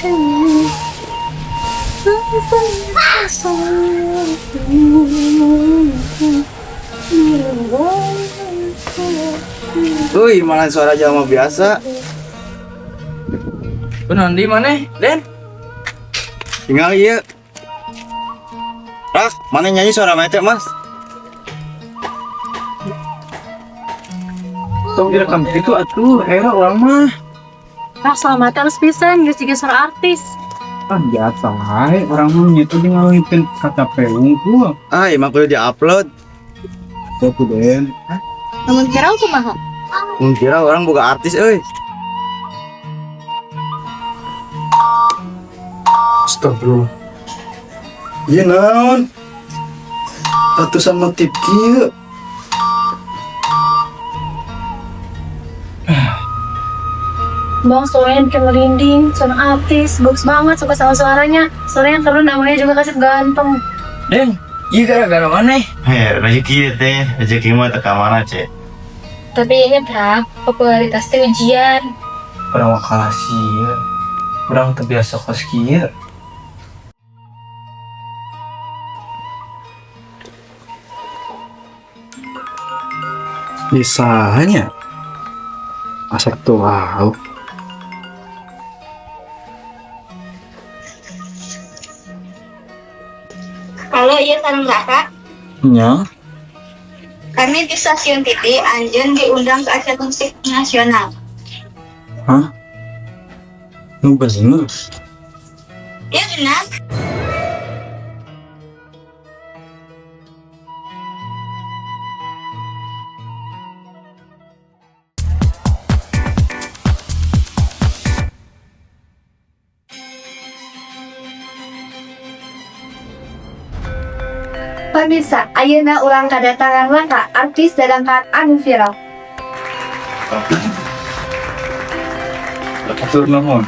Wih, malah suara Jalma biasa. Benar di mana, Den? Tinggal iya. Rak, mana nyanyi suara mete, Mas? Tong direkam itu atuh, era orang mah. Rak selamat harus pisan geus siga suara artis. Ah, biasa wae orang mah nyetu di ngawinkeun kata peung ku. Ah, emang kudu di-upload. Tuh, Den. Namun kira kumaha? Kira orang buka artis, euy. Astagfirullah. Iya naon? Atusan motif kieu. Bang, suaranya bikin merinding, suara artis, bagus banget, suka sama suaranya. Suaranya keren, namanya juga kasih ganteng. Den, iya gara-gara mana? Rezeki teh, rezeki mah teka mana, Cek? Tapi ingat Rak, popularitas itu ujian. Orang kalah sieun. Orang terbiasa kos kieu. Bisanya asal tuh wow. Halo, iya sareng Kakak. Nya, Kami di Stasiun TV Anjeun diundang ke acara musik nasional. hah? Nu bener. Ya benar. Pemirsa, ayeuna ulang kedatangan langka artis dadangkan anu viral. Atur nuhun.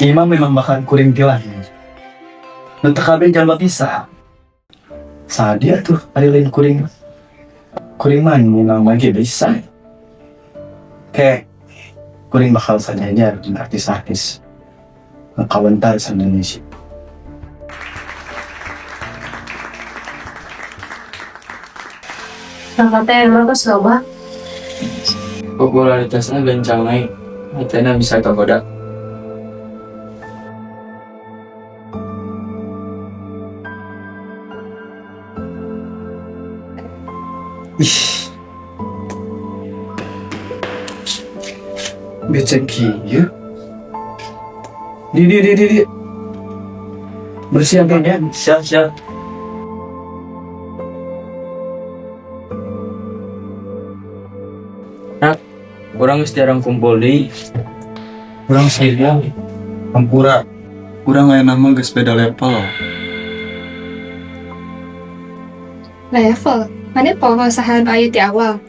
Ima memang bakal kuring tilah. Nu teu kabeh jalma bisa. Sadia tuh ari lain kuring. Kuring mah memang lagi bisa. Kayak kuring bakal sanyajar dengan artis-artis kawentar sa Indonesia. Angkatnya yang bagus loh, Bang. Popularitasnya gancang naik, hatena bisa kagoda. Ih, becek kieu. Di. Bersiap ya, Siap. Orang geus jarang kumpul di Urang saya Ampura. Urang aya nama geus beda level. Level, mana poho sahan ayu di awal.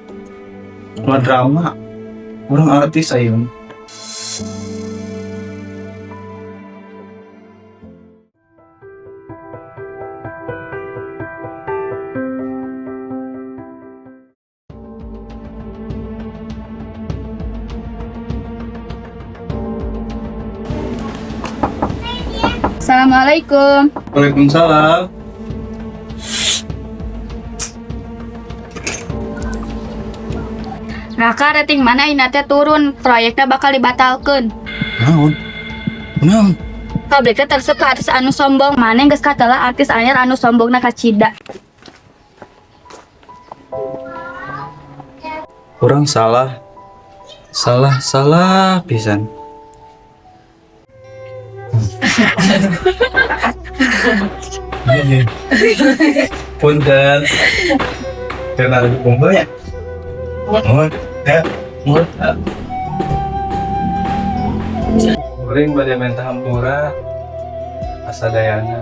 Cuma drama. Urang artis ayeuna. Assalamualaikum. Waalaikumsalam. Raka rating mana inatnya turun, proyeknya bakal dibatalkan. Naon? Publiknya tersebut ke artis anu sombong, mana yang geus katelah artis anyar anu sombongna kacida. Urang salah pisan. Punten. Kenal kumpul ya? Kuring bade minta hampura asa dayana.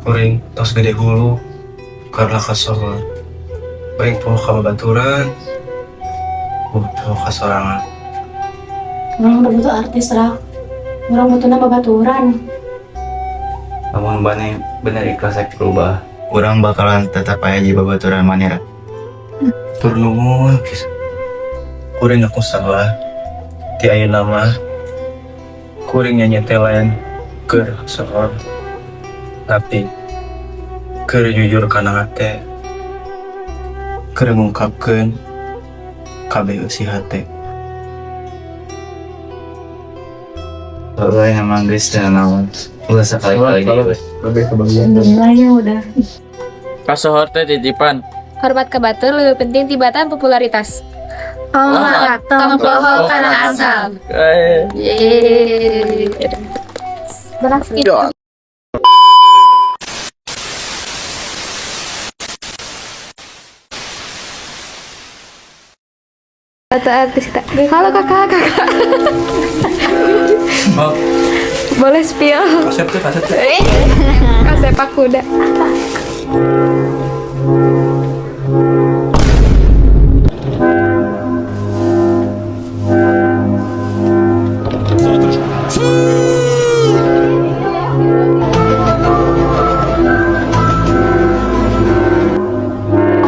Kuring tos gede hulu karena kasohor. Kuring poho ka babaturan. Poho ka sorangan. Orang udah butuh artis, Rak. Orang butuh nama baturan. namun bane bener ikhlas rek berubah. Urang bakalan tetap aya di babaturan maneh. Tur nuhun pisan. Kuring aku salah. Ti ayeuna mah kuring nyetelan ke seorang tapi keur jujur kana hate keur ngungkapkeun kabeh isi hate. Soalnya emang guys dan naon. Udah sekali-kali gitu. Lebih kebagian. Alhamdulillah ya udah. Kasohor teh titipan. Hormat ke batur lebih penting tibatan popularitas. Oh, Tong poho kana asal. Berhasil. Satu artis kita. Halo kakak. Oh, Boleh spill. kasep tuh. Sepak kuda.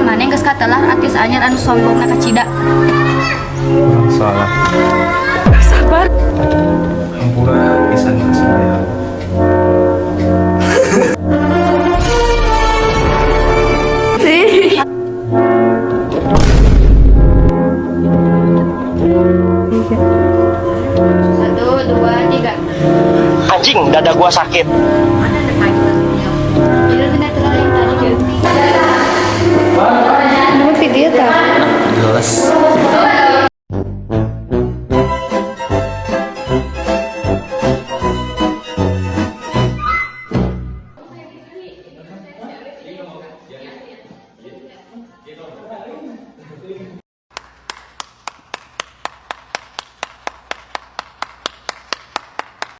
Maneh geus katelah artis anyar anu sombongna kacida. Salah. Sabar. Hampura pisan saya. Satu, dua, tiga. Anjing, dada gua sakit. Bener-bener terlalu yang tadi. Video tak? Jelas.